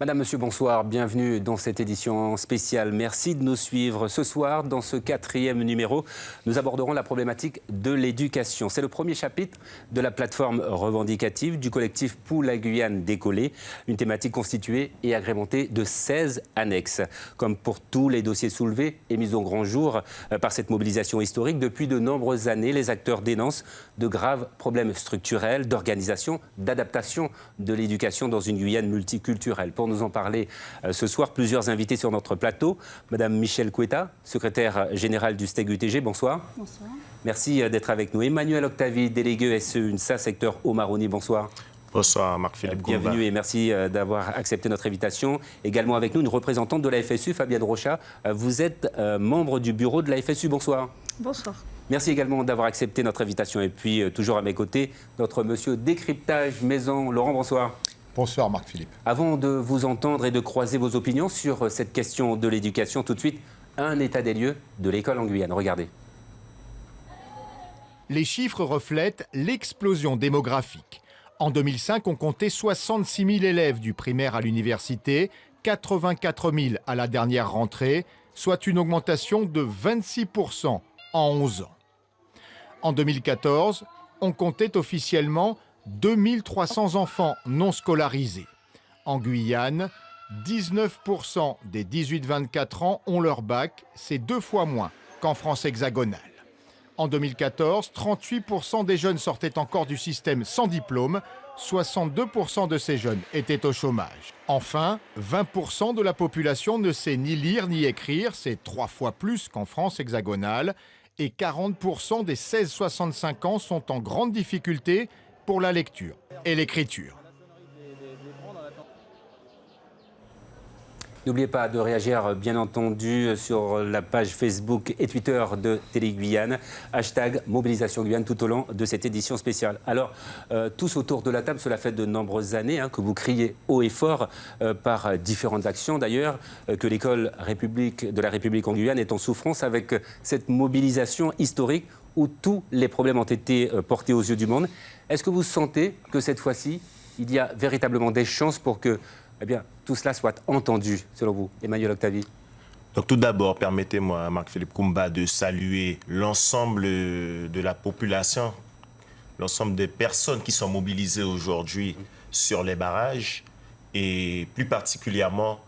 Madame, Monsieur, bonsoir. Bienvenue dans cette édition spéciale. Merci de nous suivre. Ce soir, dans ce 4e numéro, nous aborderons la problématique de l'éducation. C'est le premier chapitre de la plateforme revendicative du collectif Pour la Guyane décollée, une thématique constituée et agrémentée de 16 annexes. Comme pour tous les dossiers soulevés et mis au grand jour par cette mobilisation historique, depuis de nombreuses années, les acteurs dénoncent de graves problèmes structurels, d'organisation, d'adaptation de l'éducation dans une Guyane multiculturelle. Pour nous en parler ce soir, plusieurs invités sur notre plateau. Madame Michèle Koueta, secrétaire générale du STEG-UTG, bonsoir. Bonsoir. Merci d'être avec nous. Emmanuel Octavie, délégué SE UNSA, secteur Haut-Maroni, bonsoir. Bonsoir Marc-Philippe Koumba. Bienvenue et merci d'avoir accepté notre invitation. Également avec nous, une représentante de la FSU, Fabienne Rocha. Vous êtes membre du bureau de la FSU, bonsoir. Bonsoir. Merci également d'avoir accepté notre invitation. Et puis, toujours à mes côtés, notre monsieur décryptage maison, Laurent, bonsoir. Bonsoir Marc-Philippe. Avant de vous entendre et de croiser vos opinions sur cette question de l'éducation, tout de suite, un état des lieux de l'école en Guyane. Regardez. Les chiffres reflètent l'explosion démographique. En 2005, on comptait 66 000 élèves du primaire à l'université, 84 000 à la dernière rentrée, soit une augmentation de 26 % en 11 ans. En 2014, on comptait officiellement 2300 enfants non scolarisés. En Guyane, 19 % des 18-24 ans ont leur bac, c'est 2 fois moins qu'en France hexagonale. En 2014, 38 % des jeunes sortaient encore du système sans diplôme, 62 % de ces jeunes étaient au chômage. Enfin, 20 % de la population ne sait ni lire ni écrire, c'est 3 fois plus qu'en France hexagonale, et 40 % des 16-65 ans sont en grande difficulté pour la lecture et l'écriture. N'oubliez pas de réagir, bien entendu, sur la page Facebook et Twitter de Télé Guyane, hashtag Mobilisation Guyane tout au long de cette édition spéciale. Alors, tous autour de la table, cela fait de nombreuses années que vous criez haut et fort, par différentes actions d'ailleurs, que l'école de la République en Guyane est en souffrance avec cette mobilisation historique où tous les problèmes ont été portés aux yeux du monde. Est-ce que vous sentez que cette fois-ci, il y a véritablement des chances pour que tout cela soit entendu, selon vous, Emmanuel Octavie? Donc tout d'abord, permettez-moi, Marc-Philippe Koumba, de saluer l'ensemble de la population, l'ensemble des personnes qui sont mobilisées aujourd'hui sur les barrages et plus particulièrement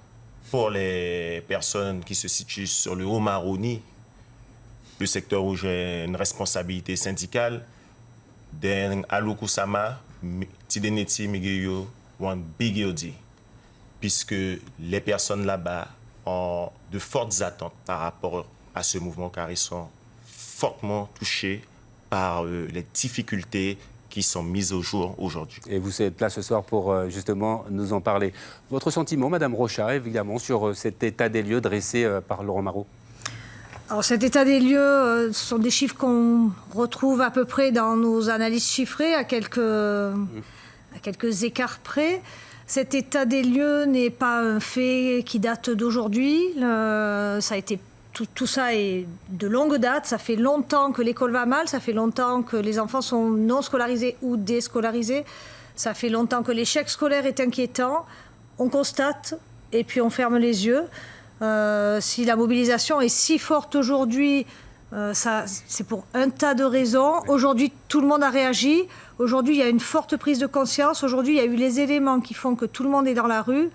pour les personnes qui se situent sur le Haut-Maroni, le secteur où j'ai une responsabilité syndicale, den Aloukousama, Tideneti Migeyo, Wan Bigeodi, puisque les personnes là-bas ont de fortes attentes par rapport à ce mouvement, car ils sont fortement touchés par les difficultés qui sont mises au jour aujourd'hui. Et vous êtes là ce soir pour justement nous en parler. Votre sentiment, Madame Rocha, évidemment, sur cet état des lieux dressé par Laurent Marot? Alors cet état des lieux, ce sont des chiffres qu'on retrouve à peu près dans nos analyses chiffrées, à quelques écarts près. Cet état des lieux n'est pas un fait qui date d'aujourd'hui. Tout ça est de longue date. Ça fait longtemps que l'école va mal. Ça fait longtemps que les enfants sont non scolarisés ou déscolarisés. Ça fait longtemps que l'échec scolaire est inquiétant. On constate et puis on ferme les yeux. Si la mobilisation est si forte aujourd'hui, c'est pour un tas de raisons. Aujourd'hui, tout le monde a réagi. Aujourd'hui, il y a une forte prise de conscience. Aujourd'hui, il y a eu les éléments qui font que tout le monde est dans la rue.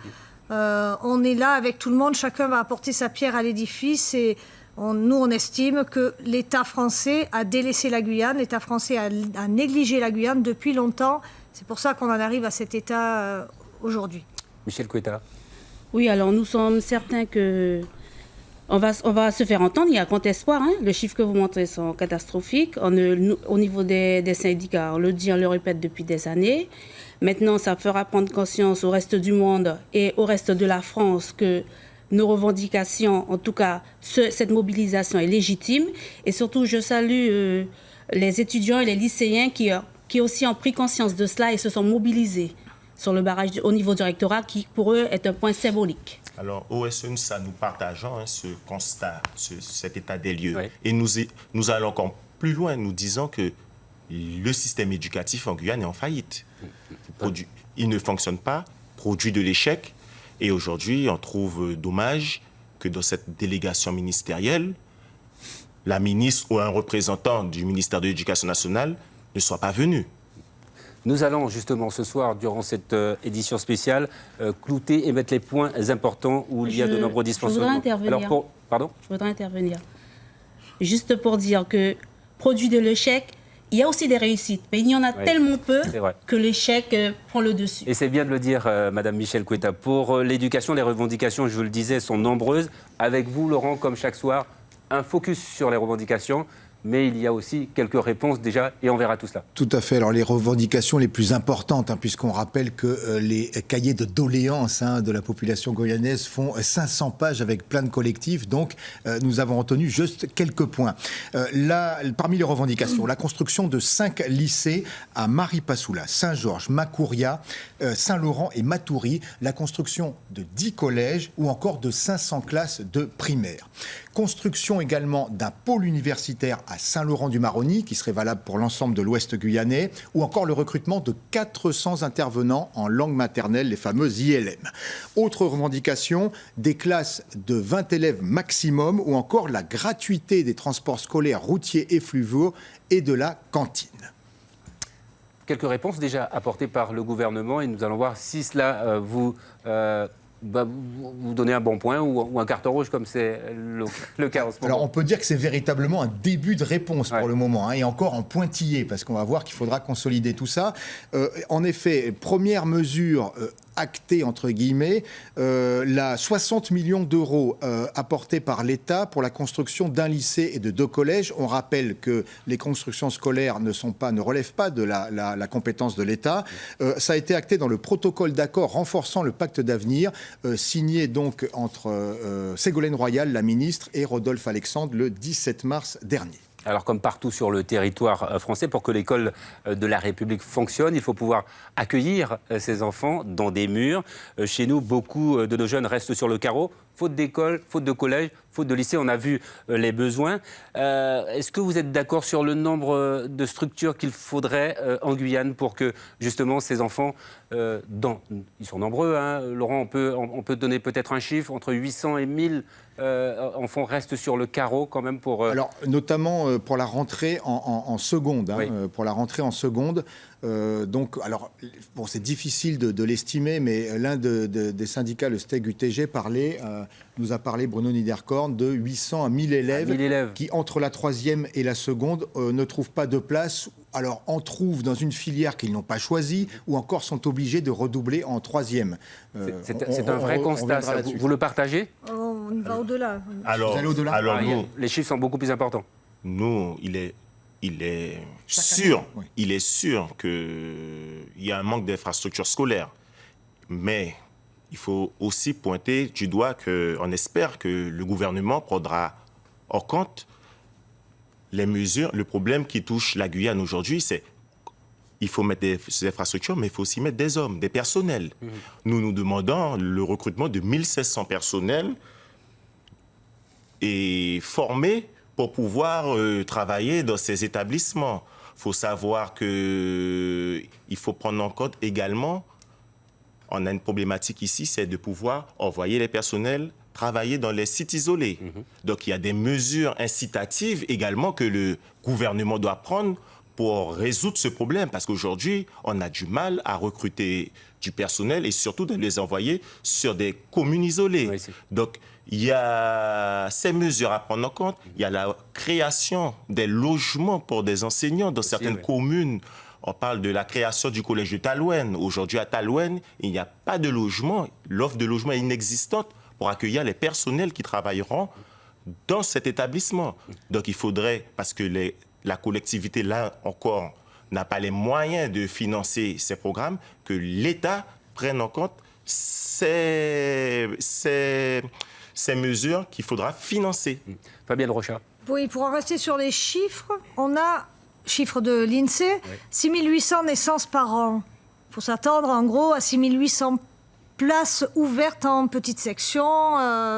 On est là avec tout le monde. Chacun va apporter sa pierre à l'édifice. Et nous, on estime que l'État français a délaissé la Guyane. L'État français a négligé la Guyane depuis longtemps. C'est pour ça qu'on en arrive à cet état aujourd'hui. Michèle Koueta. Oui, alors nous sommes certains que on va se faire entendre. Il y a grand espoir. Les chiffres que vous montrez sont catastrophiques. Au niveau des syndicats, on le dit, on le répète depuis des années. Maintenant, ça fera prendre conscience au reste du monde et au reste de la France que nos revendications, en tout cas, cette mobilisation est légitime. Et surtout, je salue les étudiants et les lycéens qui aussi ont pris conscience de cela et se sont mobilisés sur le barrage au niveau du rectorat, qui pour eux est un point symbolique. Alors, au SE UNSA, nous partageons ce constat, cet état des lieux. Oui. Et nous allons encore plus loin. Nous disons que le système éducatif en Guyane est en faillite. Il ne fonctionne pas, produit de l'échec. Et aujourd'hui, on trouve dommage que dans cette délégation ministérielle, la ministre ou un représentant du ministère de l'Éducation nationale ne soit pas venu. Nous allons justement ce soir, durant cette édition spéciale, clouter et mettre les points importants où il y a de nombreux dysfonctionnements. Je voudrais intervenir. Pardon ? Je voudrais intervenir. Juste pour dire que, produit de l'échec, il y a aussi des réussites, mais il y en a tellement peu que l'échec prend le dessus. Et c'est bien de le dire, Madame Michèle Couetta. Pour l'éducation, les revendications, je vous le disais, sont nombreuses. Avec vous, Laurent, comme chaque soir, un focus sur les revendications. Mais il y a aussi quelques réponses déjà, et on verra tout cela. Tout à fait. Alors les revendications les plus importantes, puisqu'on rappelle que les cahiers de doléances de la population guyanaise font 500 pages avec plein de collectifs. Donc nous avons retenu juste quelques points. Là, parmi les revendications, la construction de 5 lycées à Maripasoula, Saint-Georges, Makouria, Saint-Laurent et Matoury, la construction de 10 collèges ou encore de 500 classes de primaire. Construction également d'un pôle universitaire à Saint-Laurent-du-Maroni, qui serait valable pour l'ensemble de l'Ouest guyanais, ou encore le recrutement de 400 intervenants en langue maternelle, les fameuses ILM. Autre revendication, des classes de 20 élèves maximum, ou encore la gratuité des transports scolaires routiers et fluviaux et de la cantine. Quelques réponses déjà apportées par le gouvernement, et nous allons voir si cela vous donnez un bon point ou un carton rouge, comme c'est le cas en ce moment. Alors on peut dire que c'est véritablement un début de réponse pour le moment, et encore en pointillé, parce qu'on va voir qu'il faudra consolider tout ça. En effet, première mesure actée, entre guillemets, 60 millions d'euros apportés par l'État pour la construction d'un lycée et de 2 collèges. On rappelle que les constructions scolaires ne relèvent pas de la compétence de l'État. Ça a été acté dans le protocole d'accord renforçant le pacte d'avenir, signé donc entre Ségolène Royal, la ministre, et Rodolphe Alexandre le 17 mars dernier. Alors, comme partout sur le territoire français, pour que l'école de la République fonctionne, il faut pouvoir accueillir ces enfants dans des murs. Chez nous, beaucoup de nos jeunes restent sur le carreau, faute d'école, faute de collège, faute de lycée. On a vu les besoins. Est-ce que vous êtes d'accord sur le nombre de structures qu'il faudrait en Guyane pour que, justement, ces enfants, ils sont nombreux, Laurent, on peut donner peut-être un chiffre, entre 800 et 1000 enfants restent sur le carreau quand même pour... Alors, notamment pour la rentrée en seconde. Pour la rentrée en seconde. Donc, alors, bon, c'est difficile de l'estimer, mais l'un des syndicats, le STEG UTG, nous a parlé, Bruno Niederkorn, de 800 à 1000 élèves qui, entre la troisième et la seconde, ne trouvent pas de place. Alors, en trouvent dans une filière qu'ils n'ont pas choisie, ou encore sont obligés de redoubler en troisième. C'est un vrai constat, ça. Vous le partagez ? On va au-delà. Alors, nous, les chiffres sont beaucoup plus importants. Nous, il est sûr qu'il y a un manque d'infrastructures scolaires. Mais il faut aussi pointer du doigt qu'on espère que le gouvernement prendra en compte les mesures. Le problème qui touche la Guyane aujourd'hui, c'est qu'il faut mettre des infrastructures, mais il faut aussi mettre des hommes, des personnels. Nous demandons le recrutement de 1500 personnels et formés pour pouvoir travailler dans ces établissements. Il faut savoir qu'il faut prendre en compte également, on a une problématique ici, c'est de pouvoir envoyer les personnels travailler dans les sites isolés. Donc il y a des mesures incitatives également que le gouvernement doit prendre pour résoudre ce problème. Parce qu'aujourd'hui, on a du mal à recruter du personnel et surtout de les envoyer sur des communes isolées. Oui, donc, il y a ces mesures à prendre en compte. Il y a la création des logements pour des enseignants dans certaines communes. On parle de la création du collège de Talouenne. Aujourd'hui, à Talouenne, il n'y a pas de logement. L'offre de logement est inexistante pour accueillir les personnels qui travailleront dans cet établissement. Donc, il faudrait, parce que la collectivité, là encore, n'a pas les moyens de financer ces programmes, que l'État prenne en compte ces mesures qu'il faudra financer. Fabienne Rochat. Oui, pour en rester sur les chiffres, on a, chiffre de l'INSEE, 6800 naissances par an. Il faut s'attendre en gros à 6800 places ouvertes en petite section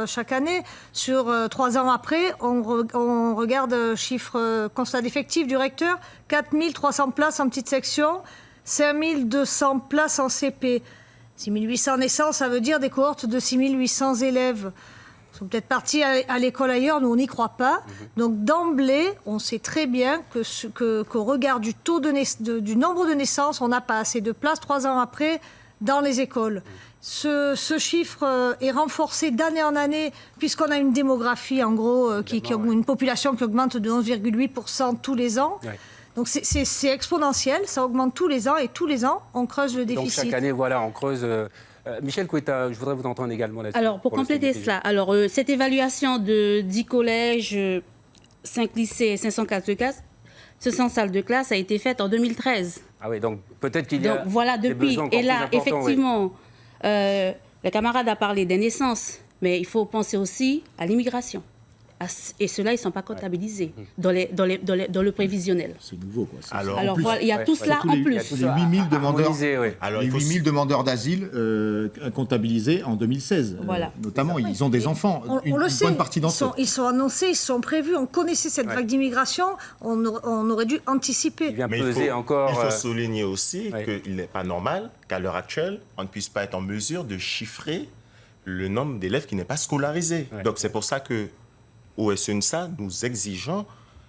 chaque année. Sur 3 ans après, on regarde chiffre constat d'effectif du recteur, 4300 places en petite section, 5200 places en CP. 6800 naissances, ça veut dire des cohortes de 6800 élèves. Ils sont peut-être partis à l'école ailleurs, nous on n'y croit pas. Donc d'emblée, on sait très bien qu'au regard du taux du nombre de naissances, on n'a pas assez de place 3 ans après dans les écoles. Ce chiffre est renforcé d'année en année, puisqu'on a une démographie, en gros, une population qui augmente de 11,8% tous les ans. Ouais. Donc c'est exponentiel, ça augmente tous les ans, et tous les ans, on creuse le déficit. Donc chaque année, voilà, on creuse... Michel Couetta, je voudrais vous entendre également là-dessus. Alors, pour compléter cela, cette évaluation de 10 collèges, 5 lycées et 504 classes, 500 salles de classe a été faite en 2013. Ah oui, donc peut-être qu'il y a voilà, des depuis. besoins encore et là, plus importants, effectivement... Oui. Le camarade a parlé des naissances, mais il faut penser aussi à l'immigration. Et ceux-là, ils ne sont pas comptabilisés dans le prévisionnel. C'est nouveau, quoi. Alors voilà, il y a tout cela en plus. Les 8000 demandeurs, Alors, les 8000 demandeurs d'asile comptabilisés en 2016. Voilà. Notamment, ils ont des enfants. On le sait, bonne partie d'entre eux. Ils sont annoncés, ils sont prévus. On connaissait cette vague d'immigration. On aurait dû anticiper. Mais il faut souligner aussi qu'il n'est pas normal qu'à l'heure actuelle, on ne puisse pas être en mesure de chiffrer le nombre d'élèves qui n'est pas scolarisé. Ouais. Donc, c'est pour ça que au SNSA, nous exigeons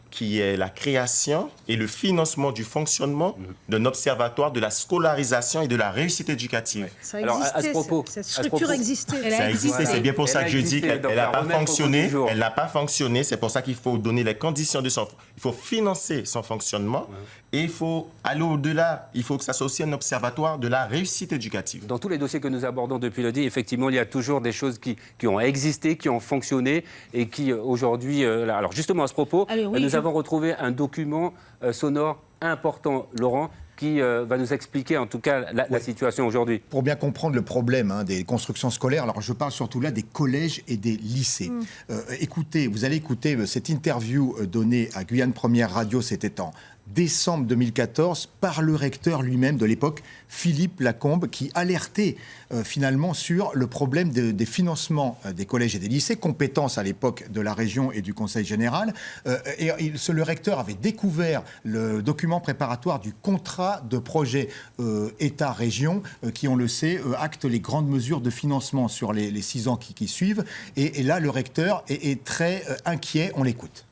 qu'il y ait la création et le financement du fonctionnement d'un observatoire de la scolarisation et de la réussite éducative. Ça existait, alors, à ce propos, cette structure existait. Ça existait, c'est bien pour ça que je dis qu'elle n'a pas fonctionné. Elle n'a pas fonctionné, c'est pour ça qu'il faut donner les conditions de son... Il faut financer son fonctionnement et il faut aller au-delà. Il faut que ça soit aussi un observatoire de la réussite éducative. Dans tous les dossiers que nous abordons depuis lundi, effectivement, il y a toujours des choses qui ont existé, qui ont fonctionné et qui aujourd'hui... alors justement, à ce propos, nous avons retrouvé un document sonore important, Laurent, qui va nous expliquer en tout cas la situation aujourd'hui. Pour bien comprendre le problème des constructions scolaires, alors je parle surtout là des collèges et des lycées. Écoutez, vous allez écouter cette interview donnée à Guyane Première Radio, c'était en décembre 2014, par le recteur lui-même de l'époque, Philippe Lacombe, qui alertait finalement sur le problème des financements des collèges et des lycées, compétence à l'époque de la région et du Conseil général. Le recteur avait découvert le document préparatoire du contrat de projet État-région, qui, on le sait, acte les grandes mesures de financement sur les 6 ans qui suivent. Et là, le recteur est très inquiet. On l'écoute.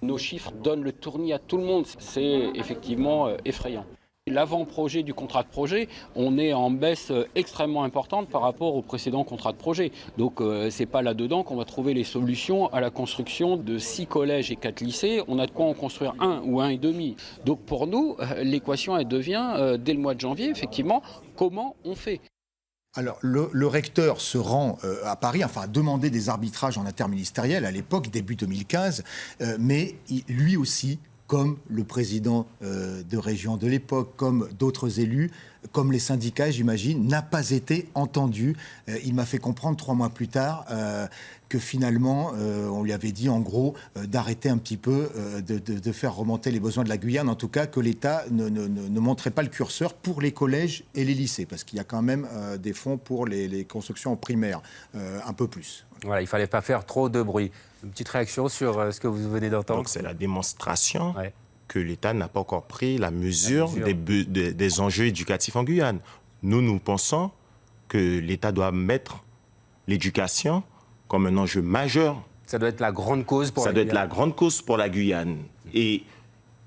Nos chiffres donnent le tournis à tout le monde. C'est effectivement effrayant. L'avant-projet du contrat de projet, on est en baisse extrêmement importante par rapport au précédent contrat de projet. Donc c'est pas là-dedans qu'on va trouver les solutions à la construction de 6 collèges et 4 lycées. On a de quoi en construire 1 ou 1,5. Donc pour nous, l'équation elle devient, dès le mois de janvier, effectivement, comment on fait ? Alors, le recteur se rend à Paris, enfin, a demandé des arbitrages en interministériel à l'époque, début 2015, mais lui aussi, comme le président de région de l'époque, comme d'autres élus, comme les syndicats, j'imagine, n'a pas été entendu. Il m'a fait comprendre 3 mois plus tard que finalement, on lui avait dit en gros d'arrêter un petit peu, de faire remonter les besoins de la Guyane, en tout cas que l'État ne montrait pas le curseur pour les collèges et les lycées, parce qu'il y a quand même des fonds pour les constructions primaires, un peu plus. Voilà, il ne fallait pas faire trop de bruit. Une petite réaction sur ce que vous venez d'entendre. Donc c'est la démonstration que l'État n'a pas encore pris la mesure des enjeux éducatifs en Guyane. Nous pensons que l'État doit mettre l'éducation comme un enjeu majeur. Ça doit être la grande cause pour la Guyane. Ça doit être la grande cause pour la Guyane. Et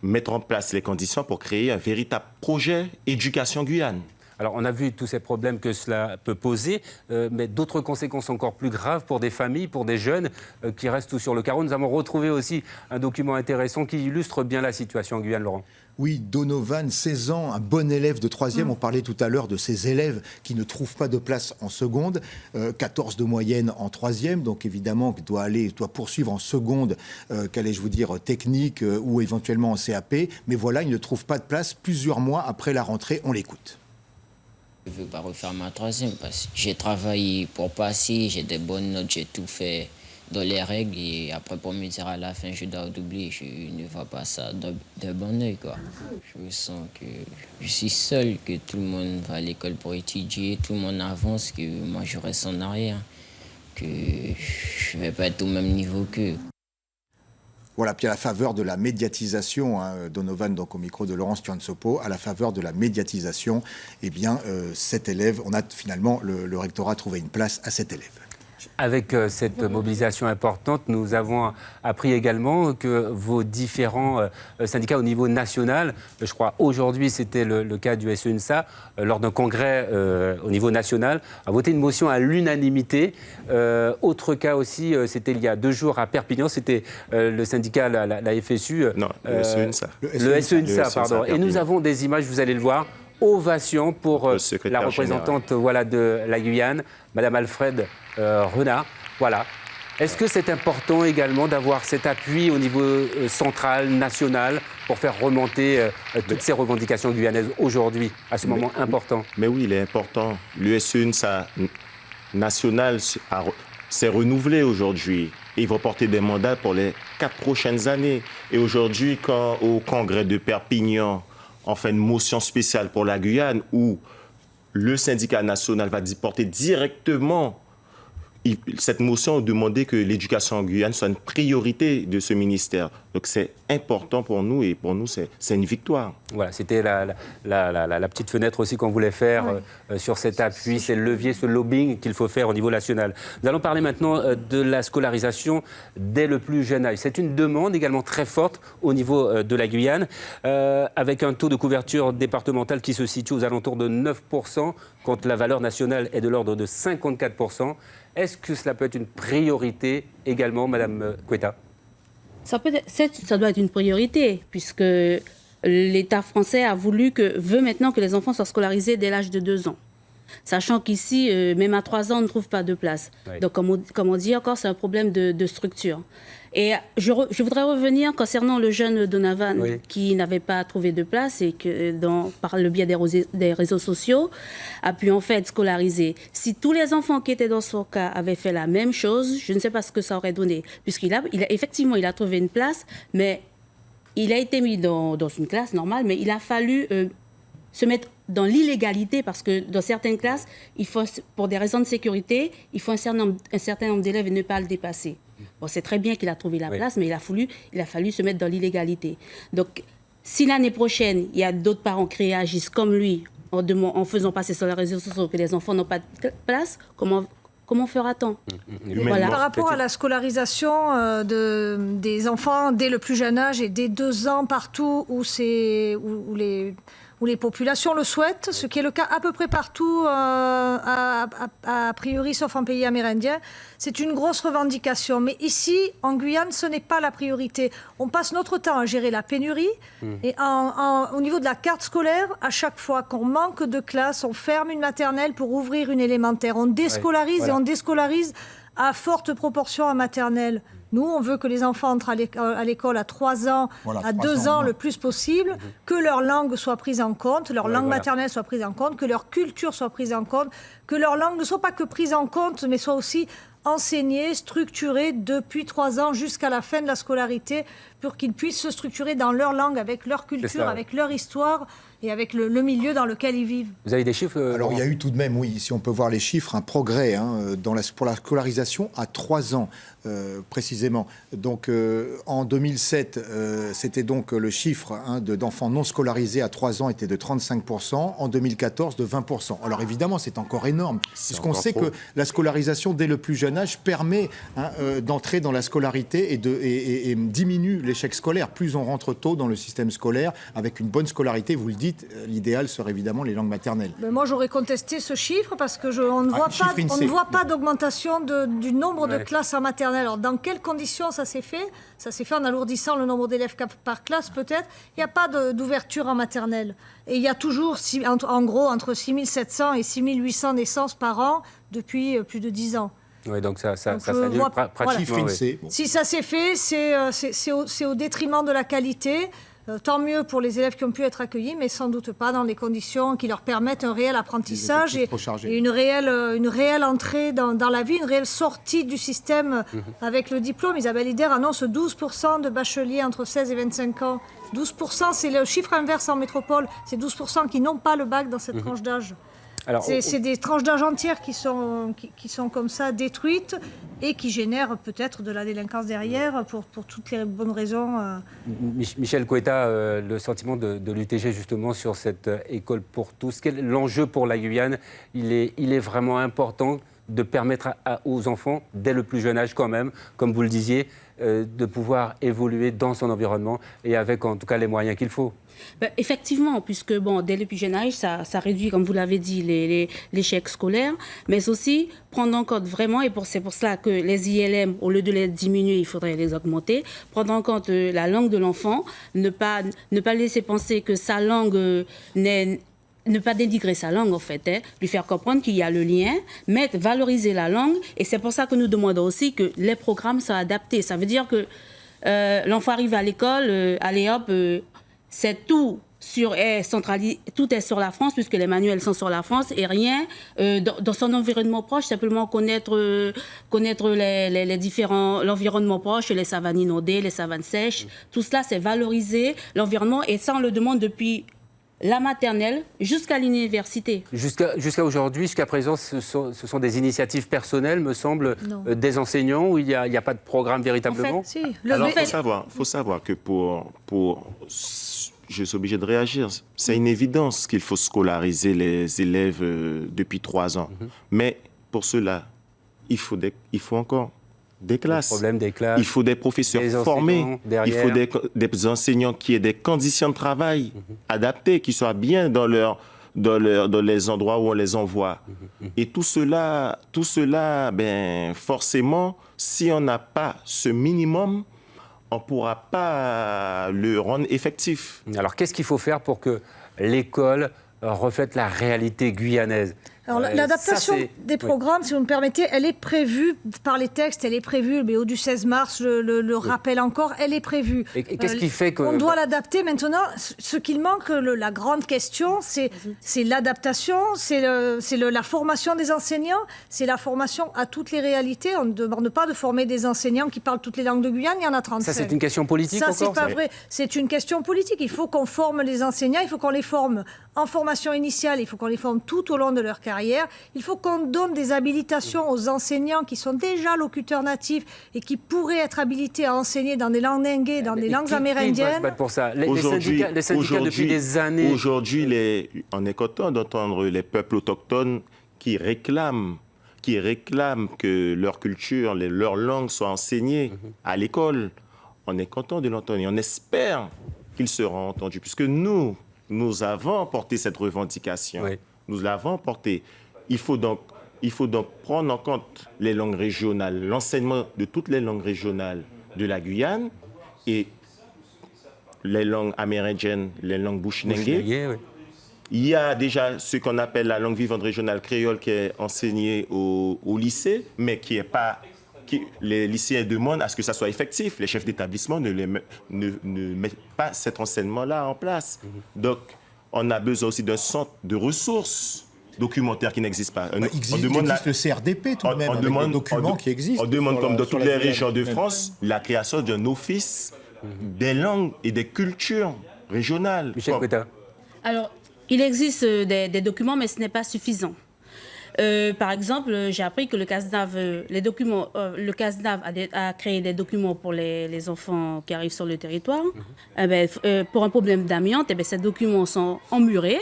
mettre en place les conditions pour créer un véritable projet éducation Guyane. Alors, on a vu tous ces problèmes que cela peut poser, mais d'autres conséquences encore plus graves pour des familles, pour des jeunes qui restent tout sur le carreau. Nous avons retrouvé aussi un document intéressant qui illustre bien la situation en Guyane, Laurent. Oui, Donovan, 16 ans, un bon élève de 3e. On parlait tout à l'heure de ces élèves qui ne trouvent pas de place en seconde. 14 de moyenne en 3e, donc évidemment, doit poursuivre en seconde, qu'allais-je vous dire, technique ou éventuellement en CAP. Mais voilà, il ne trouve pas de place plusieurs mois après la rentrée. On l'écoute. Je ne veux pas refaire ma 3e parce que j'ai travaillé pour passer, j'ai des bonnes notes, j'ai tout fait dans les règles et après pour me dire à la fin je dois doubler, je ne vois pas ça de bon oeil, quoi. Je sens que je suis seul, que tout le monde va à l'école pour étudier, tout le monde avance, que moi je reste en arrière, que je ne vais pas être au même niveau qu'eux. Voilà, puis à la faveur de la médiatisation, Donovan, donc au micro de Laurence Tuansopo, à la faveur de la médiatisation, eh bien, cet élève, on a finalement, le rectorat a trouvé une place à cet élève. Avec cette mobilisation importante, nous avons appris également que vos différents syndicats au niveau national, je crois aujourd'hui c'était le cas du SEUNSA, lors d'un congrès au niveau national, a voté une motion à l'unanimité. Autre cas aussi, c'était il y a 2 jours à Perpignan, c'était le syndicat, la FSU. Non, le SEUNSA. Le SEUNSA, pardon. Et nous avons des images, vous allez le voir. Ovation pour la représentante de la Guyane, Madame Alfred Renard. Voilà. Est-ce que c'est important également d'avoir cet appui au niveau central, national, pour faire remonter toutes ces revendications guyanaises aujourd'hui, à ce moment important? Mais oui, il est important. L'USUNSA national s'est renouvelé aujourd'hui. Il va porter des mandats pour les 4 prochaines années. Et aujourd'hui, quand au congrès de Perpignan, on fait une motion spéciale pour la Guyane où le syndicat national va porter directement cette motion, demandait que l'éducation en Guyane soit une priorité de ce ministère. Donc c'est important pour nous et pour nous c'est une victoire. Voilà, c'était la petite fenêtre aussi qu'on voulait faire sur cet appui, c'est le levier, ce lobbying qu'il faut faire au niveau national. Nous allons parler maintenant de la scolarisation dès le plus jeune âge. C'est une demande également très forte au niveau de la Guyane, avec un taux de couverture départementale qui se situe aux alentours de 9%, quand la valeur nationale est de l'ordre de 54%. Est-ce que cela peut être une priorité également, Madame Quetta? Ça doit être une priorité, puisque l'État français veut maintenant que les enfants soient scolarisés dès l'âge de 2 ans. Sachant qu'ici, même à 3 ans, on ne trouve pas de place. Oui. Donc, comme on dit encore, c'est un problème de structure. Et je voudrais revenir concernant le jeune Donovan qui n'avait pas trouvé de place et que, par le biais des réseaux sociaux, a pu en fait scolariser. Si tous les enfants qui étaient dans son cas avaient fait la même chose, je ne sais pas ce que ça aurait donné. Puisqu'il a effectivement, il a trouvé une place, mais il a été mis dans une classe normale, mais il a fallu se mettre dans l'illégalité parce que dans certaines classes, pour des raisons de sécurité, il faut un certain nombre d'élèves et ne pas le dépasser. Bon, c'est très bien qu'il a trouvé la place, mais il a fallu se mettre dans l'illégalité. Donc, si l'année prochaine, il y a d'autres parents qui réagissent comme lui, en faisant passer sur les réseaux sociaux que les enfants n'ont pas de place, comment fera-t-on? Voilà. Par rapport à la scolarisation des enfants dès le plus jeune âge et dès 2 ans partout où les populations le souhaitent, ce qui est le cas à peu près partout, a priori, sauf en pays amérindien. C'est une grosse revendication. Mais ici, en Guyane, ce n'est pas la priorité. On passe notre temps à gérer la pénurie. Et au niveau de la carte scolaire, à chaque fois qu'on manque de classe, on ferme une maternelle pour ouvrir une élémentaire. On déscolarise et on déscolarise à forte proportion en maternelle. Nous, on veut que les enfants entrent à l'école à 3 ans, à 2 ans le plus possible, que leur langue soit prise en compte, leur langue maternelle soit prise en compte, que leur culture soit prise en compte, que leur langue ne soit pas que prise en compte, mais soit aussi enseignée, structurée depuis 3 ans jusqu'à la fin de la scolarité, pour qu'ils puissent se structurer dans leur langue, avec leur culture, avec leur histoire et avec le milieu dans lequel ils vivent. Vous avez des chiffres Alors, il y a eu tout de même, oui, si on peut voir les chiffres, un progrès pour la scolarisation à 3 ans, précisément. Donc, en 2007, c'était donc le chiffre d'enfants non scolarisés à 3 ans était de 35%, en 2014 de 20%. Alors, évidemment, c'est encore énorme, puisqu'on sait que la scolarisation dès le plus jeune âge permet d'entrer dans la scolarité et diminue l'échec scolaire. Plus on rentre tôt dans le système scolaire, avec une bonne scolarité, vous le dites, l'idéal serait évidemment les langues maternelles. Mais moi, j'aurais contesté ce chiffre parce que on ne voit pas d'augmentation du nombre de classes en maternelle. Alors, dans quelles conditions ça s'est fait? Ça s'est fait en alourdissant le nombre d'élèves par classe, peut-être. Il n'y a pas d'ouverture en maternelle. Et il y a toujours, en gros, entre 6700 et 6800 naissances par an depuis plus de 10 ans. Oui, donc ça annule pratiquement. Si ça s'est fait, c'est au détriment de la qualité. Tant mieux pour les élèves qui ont pu être accueillis, mais sans doute pas dans les conditions qui leur permettent un réel apprentissage et une réelle entrée dans la vie, une réelle sortie du système avec le diplôme. Isabelle Ider annonce 12% de bacheliers entre 16 et 25 ans. 12%, c'est le chiffre inverse en métropole. C'est 12% qui n'ont pas le bac dans cette tranche d'âge. Alors, C'est des tranches d'âge entières qui sont comme ça détruites et qui génèrent peut-être de la délinquance derrière pour toutes les bonnes raisons. Michel Couetta, le sentiment de l'UTG justement sur cette école pour tous, l'enjeu pour la Guyane, il est vraiment important de permettre aux enfants, dès le plus jeune âge quand même, comme vous le disiez, de pouvoir évoluer dans son environnement et avec en tout cas les moyens qu'il faut. Effectivement, puisque dès le plus jeune âge, ça réduit, comme vous l'avez dit, l'échec scolaire, mais aussi prendre en compte vraiment, et c'est pour cela que les ILM, au lieu de les diminuer, il faudrait les augmenter, prendre en compte la langue de l'enfant, ne pas laisser penser que sa langue ne pas dénigrer sa langue, en fait, lui faire comprendre qu'il y a le lien, valoriser la langue. Et c'est pour ça que nous demandons aussi que les programmes soient adaptés. Ça veut dire que l'enfant arrive à l'école, allez hop, c'est tout tout est sur la France, puisque les manuels sont sur la France, et rien dans son environnement proche, simplement connaître les différents, l'environnement proche, les savanes inondées, les savanes sèches. Tout cela, c'est valoriser l'environnement, et ça, on le demande depuis la maternelle jusqu'à l'université. Jusqu'à aujourd'hui, jusqu'à présent, ce sont des initiatives personnelles, me semble, des enseignants, où il n'y a pas de programme véritablement. En fait, si. Alors, faut savoir que je suis obligé de réagir. C'est une évidence qu'il faut scolariser les élèves depuis 3 ans. Mais pour cela, il faut encore des classes. Le problème des classes. Il faut des professeurs formés. Il faut des enseignants qui aient des conditions de travail adaptées, qui soient bien dans les endroits où on les envoie. Et tout cela, forcément, si on n'a pas ce minimum, on ne pourra pas le rendre effectif. Alors, qu'est-ce qu'il faut faire pour que l'école reflète la réalité guyanaise ? Alors, l'adaptation des programmes, si vous me permettez, elle est prévue par les textes, elle est prévue, le BO du 16 mars le rappelle encore, elle est prévue. Et qu'est-ce qui fait que... On doit l'adapter maintenant. Ce qu'il manque, la grande question, c'est l'adaptation, c'est la formation des enseignants, c'est la formation à toutes les réalités. On ne demande pas de former des enseignants qui parlent toutes les langues de Guyane, il y en a 35. Ça, c'est une question politique Ça, encore ? c'est pas vrai. C'est une question politique. Il faut qu'on forme les enseignants, il faut qu'on les forme en formation initiale, il faut qu'on les forme tout au long de leur carrière. Il faut qu'on donne des habilitations aux enseignants qui sont déjà locuteurs natifs et qui pourraient être habilités à enseigner dans des langues ndégué, dans des langues amérindiennes. Pour ça. Les syndicats depuis des années... Aujourd'hui, on est content d'entendre les peuples autochtones qui réclament que leur culture, leur langue soient enseignées à l'école. On est content de l'entendre et on espère qu'ils seront entendus, puisque nous avons porté cette revendication. Oui. Nous l'avons portée. Il faut donc prendre en compte les langues régionales, l'enseignement de toutes les langues régionales de la Guyane et les langues amérindiennes, les langues bushinengue. Oui. Il y a déjà ce qu'on appelle la langue vivante régionale créole qui est enseignée au lycée, mais les lycéens demandent à ce que ça soit effectif. Les chefs d'établissement ne mettent pas cet enseignement-là en place. Donc, on a besoin aussi d'un centre de ressources documentaires qui n'existe pas. Il existe le CRDP tout de même, avec des documents qui existent. On demande, comme dans toutes les régions de France, la création d'un office des langues et des cultures régionales. Michel Couetta. Alors, il existe des documents, mais ce n'est pas suffisant. Par exemple, j'ai appris que le CASNAV a créé des documents pour les enfants qui arrivent sur le territoire. Pour un problème d'amiante, ces documents sont emmurés.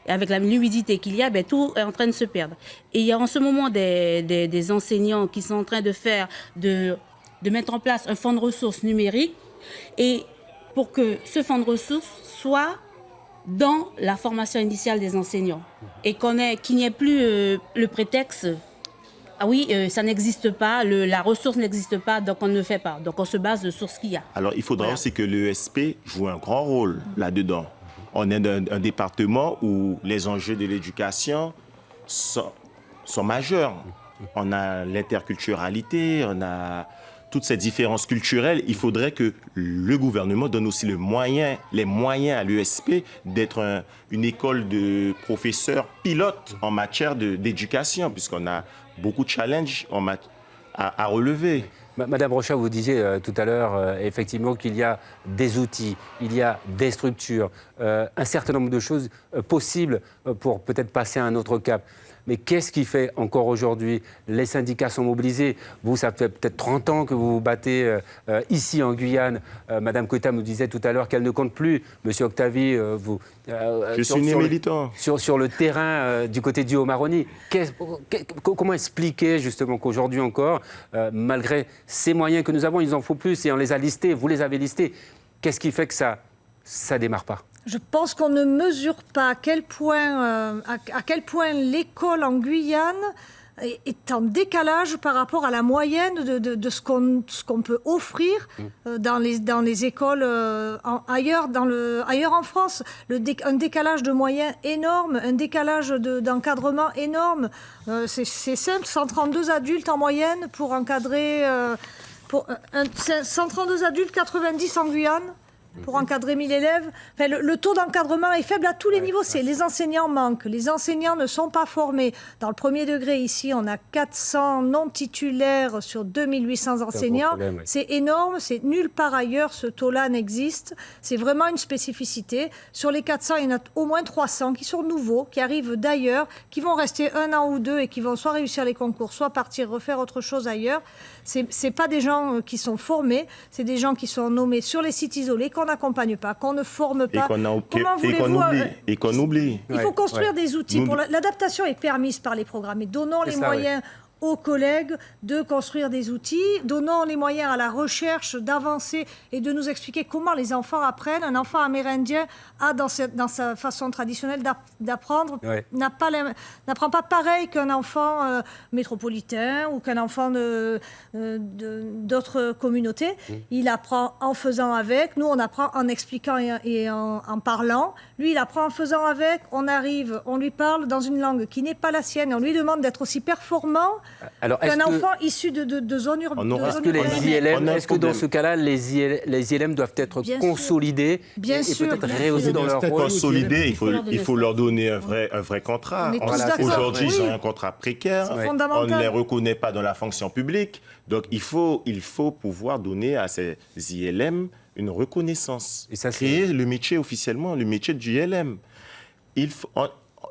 Et avec l'humidité qu'il y a, tout est en train de se perdre. Et il y a en ce moment des enseignants qui sont en train de mettre en place un fonds de ressources numériques. Et pour que ce fonds de ressources soit dans la formation initiale des enseignants et qu'il n'y ait plus le prétexte ça n'existe pas, la ressource n'existe pas, donc on ne fait pas. Donc on se base sur ce qu'il y a. Alors il faudra aussi que l'ESP joue un grand rôle là-dedans. On est dans un département où les enjeux de l'éducation sont majeurs. On a l'interculturalité, on a toutes ces différences culturelles. Il faudrait que le gouvernement donne aussi les moyens à l'ESP d'être une école de professeurs pilotes en matière d'éducation, puisqu'on a beaucoup de challenges à relever. Madame Rochat, vous disiez tout à l'heure effectivement qu'il y a des outils, il y a des structures, un certain nombre de choses possibles pour peut-être passer à un autre cap. Mais qu'est-ce qui fait encore aujourd'hui? Les syndicats sont mobilisés. Vous, ça fait peut-être 30 ans que vous vous battez ici en Guyane. Madame Koita nous disait tout à l'heure qu'elle ne compte plus. Monsieur Octavie, vous... Je suis né militant. Sur le terrain du côté du Haut-Maroni. Comment expliquer justement qu'aujourd'hui encore, malgré ces moyens que nous avons, il en faut plus et on les a listés, vous les avez listés. Qu'est-ce qui fait que ça ne démarre pas? Je pense qu'on ne mesure pas à quel point l'école en Guyane est en décalage par rapport à la moyenne de ce qu'on peut offrir dans les écoles ailleurs en France. Un décalage de moyens énorme, un décalage d'encadrement énorme. C'est simple, 132 adultes en moyenne pour encadrer... 132 adultes, 90 en Guyane. Pour encadrer 1000 élèves. Enfin, le taux d'encadrement est faible à tous les niveaux. Les enseignants manquent. Les enseignants ne sont pas formés. Dans le premier degré, ici, on a 400 non-titulaires sur 2800 enseignants. C'est énorme. C'est nulle part ailleurs. Ce taux-là n'existe. C'est vraiment une spécificité. Sur les 400, il y en a au moins 300 qui sont nouveaux, qui arrivent d'ailleurs, qui vont rester 1 an ou 2 et qui vont soit réussir les concours, soit partir refaire autre chose ailleurs. C'est pas des gens qui sont formés. C'est des gens qui sont nommés sur les sites isolés, qu'on n'accompagne pas, qu'on ne forme pas. Et qu'on oublie. Il faut construire des outils. L'adaptation est permise par les programmes. Et donnons les moyens aux collègues de construire des outils, donnons les moyens à la recherche d'avancer et de nous expliquer comment les enfants apprennent. Un enfant amérindien a, dans sa façon traditionnelle d'apprendre, n'apprend pas pareil qu'un enfant métropolitain ou qu'un enfant d'autres communautés. Il apprend en faisant avec. Nous, on apprend en expliquant et en parlant. Lui, il apprend en faisant avec. On lui parle dans une langue qui n'est pas la sienne. On lui demande d'être aussi performant qu'un enfant issu de zones urbaines. Est-ce que dans ce cas-là, les ILM doivent être consolidés et peut-être rehaussés dans leur rôle? Consolidés, il faut leur donner un vrai contrat. Aujourd'hui, ils ont un contrat précaire. On ne les reconnaît pas dans la fonction publique. Donc, il faut pouvoir donner à ces ILM une reconnaissance. Et ça, créer le métier officiellement, le métier du ILM.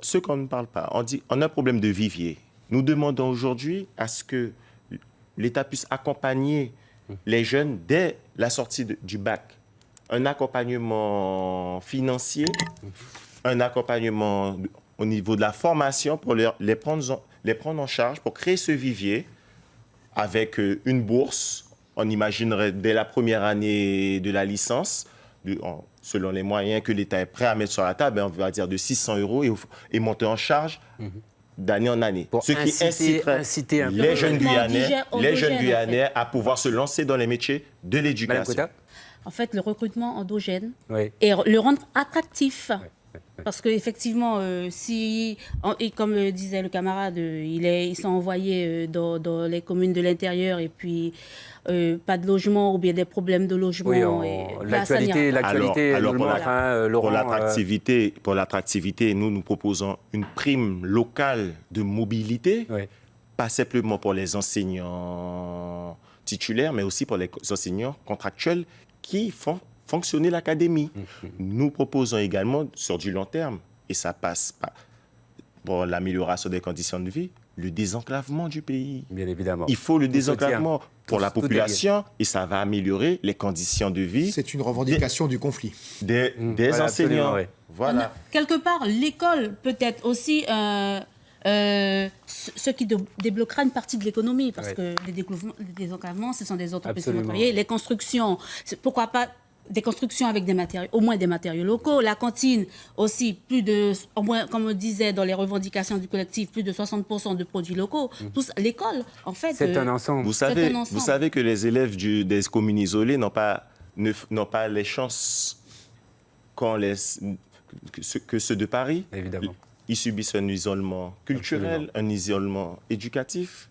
Ce qu'on ne parle pas, on a un problème de vivier. Nous demandons aujourd'hui à ce que l'État puisse accompagner les jeunes dès la sortie du bac. Un accompagnement financier, un accompagnement au niveau de la formation pour les prendre en charge, pour créer ce vivier avec une bourse. On imaginerait dès la première année de la licence, selon les moyens que l'État est prêt à mettre sur la table, on va dire de 600 € et monter en charge d'année en année. Pour ce qui inciterait les jeunes Guyanais à pouvoir se lancer dans les métiers de l'éducation. En fait, le recrutement endogène et le rendre attractif. Parce qu'effectivement, et comme disait le camarade, ils sont envoyés dans les communes de l'intérieur et puis pas de logement ou bien des problèmes de logement. L'actualité, alors pour l'attractivité, nous proposons une prime locale de mobilité, pas simplement pour les enseignants titulaires, mais aussi pour les enseignants contractuels qui font fonctionner l'académie. Nous proposons également, sur du long terme, et ça passe pour l'amélioration des conditions de vie, le désenclavement du pays. Bien évidemment. Il faut le désenclavement pour la population et ça va améliorer les conditions de vie. C'est une revendication du conflit. Des enseignants. Voilà. Quelque part, l'école peut être aussi ce qui débloquera une partie de l'économie, parce que les désenclavements, ce sont des entreprises qui vont travailler. Les constructions, pourquoi pas des constructions avec au moins des matériaux locaux. La cantine aussi, au moins, comme on disait dans les revendications du collectif, plus de 60% de produits locaux. L'école, en fait... C'est un ensemble. Vous savez que les élèves des communes isolées n'ont pas les chances que ceux de Paris. Évidemment. Ils subissent un isolement culturel, un isolement éducatif.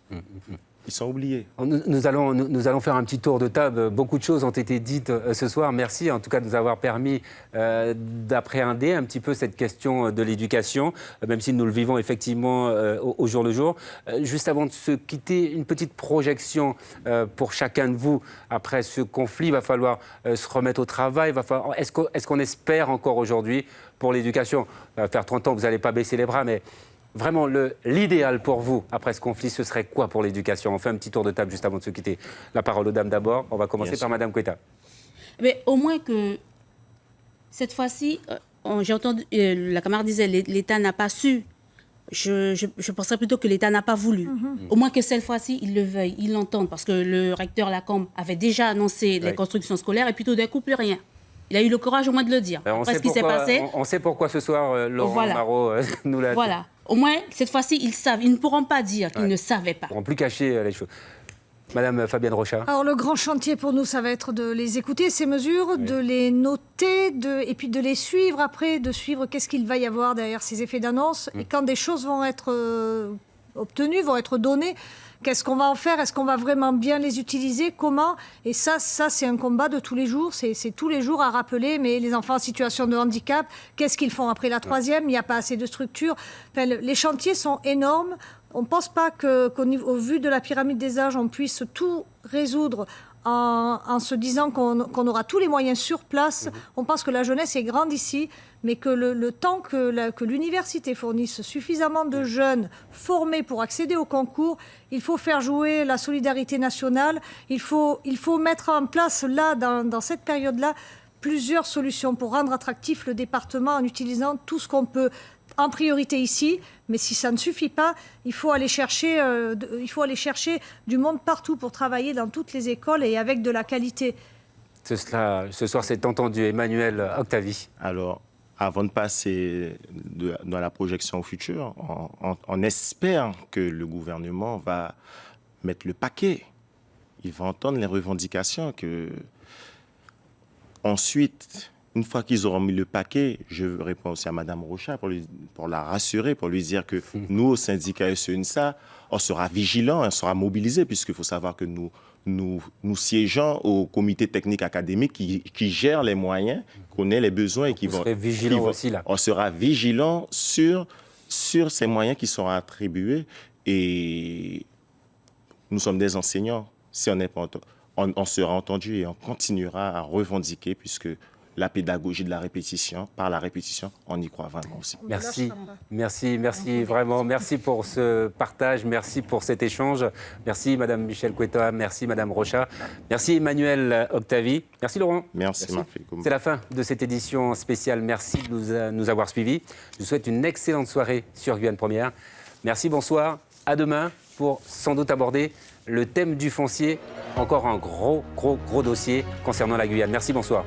ils sont oubliés. Nous allons faire un petit tour de table. Beaucoup de choses ont été dites ce soir. Merci en tout cas de nous avoir permis d'appréhender un petit peu cette question de l'éducation, même si nous le vivons effectivement au jour le jour. Juste avant de se quitter, une petite projection pour chacun de vous. Après ce conflit, il va falloir se remettre au travail. Est-ce qu'on espère encore aujourd'hui pour l'éducation? Ça va faire 30 ans que vous n'allez pas baisser les bras, mais... Vraiment, l'idéal pour vous, après ce conflit, ce serait quoi pour l'éducation? On fait un petit tour de table juste avant de se quitter. La parole aux dames d'abord. On va commencer par Madame Quetta. Mais au moins que cette fois-ci, j'ai entendu, la camarade disait, l'État n'a pas su. Je penserais plutôt que l'État n'a pas voulu. Au moins que cette fois-ci, il le veuille, il l'entende. Parce que le recteur Lacombe avait déjà annoncé les constructions scolaires et plutôt d'un coup, plus rien. Il a eu le courage au moins de le dire. Après ce qui s'est passé. On sait pourquoi ce soir, Laurent Marot nous l'a dit. Voilà. Au moins, cette fois-ci, ils savent. Ils ne pourront pas dire qu'ils ne savaient pas. Ils ne pourront plus cacher les choses. Madame Fabienne Rochat. Alors, le grand chantier pour nous, ça va être de les écouter, ces mesures, de les noter, et puis de les suivre après, de suivre qu'est-ce qu'il va y avoir derrière ces effets d'annonce. Et quand des choses vont être obtenues, vont être données, qu'est-ce qu'on va en faire? Est-ce qu'on va vraiment bien les utiliser? Comment? Et ça c'est un combat de tous les jours. C'est tous les jours à rappeler, mais les enfants en situation de handicap, qu'est-ce qu'ils font après la troisième? Il n'y a pas assez de structures. Enfin, les chantiers sont énormes. On ne pense pas qu'au vu de la pyramide des âges, on puisse tout résoudre en se disant qu'on aura tous les moyens sur place. On pense que la jeunesse est grande ici, mais que le temps que l'université fournisse suffisamment de jeunes formés pour accéder au concours, il faut faire jouer la solidarité nationale. Il faut mettre en place, là, dans cette période-là, plusieurs solutions pour rendre attractif le département en utilisant tout ce qu'on peut, en priorité ici. Mais si ça ne suffit pas, il faut aller chercher du monde partout pour travailler dans toutes les écoles et avec de la qualité. Ce soir, c'est entendu. Emmanuel Octavie. Alors, avant de passer dans la projection au futur, on espère que le gouvernement va mettre le paquet. Il va entendre les revendications. Ensuite, une fois qu'ils auront mis le paquet, je réponds aussi à Mme Rochat pour la rassurer, pour lui dire que nous, au syndicat SEUNSA, on sera vigilants, on sera mobilisés, puisqu'il faut savoir que nous siégeons au comité technique académique qui gère les moyens, connaît les besoins et qui vont... aussi, là. On sera vigilants sur ces moyens qui seront attribués et nous sommes des enseignants. Si on n'est pas on sera entendu et on continuera à revendiquer puisque la pédagogie de la répétition, par la répétition, on y croit vraiment aussi. Merci vraiment. Merci pour ce partage, merci pour cet échange. Merci Madame Michel Quetta, merci Madame Rochat, merci Emmanuel Octavie, merci Laurent. Merci. C'est la fin de cette édition spéciale. Merci de nous avoir suivis. Je vous souhaite une excellente soirée sur Guyane Première. Merci, bonsoir. À demain pour sans doute aborder le thème du foncier. Encore un gros dossier concernant la Guyane. Merci, bonsoir.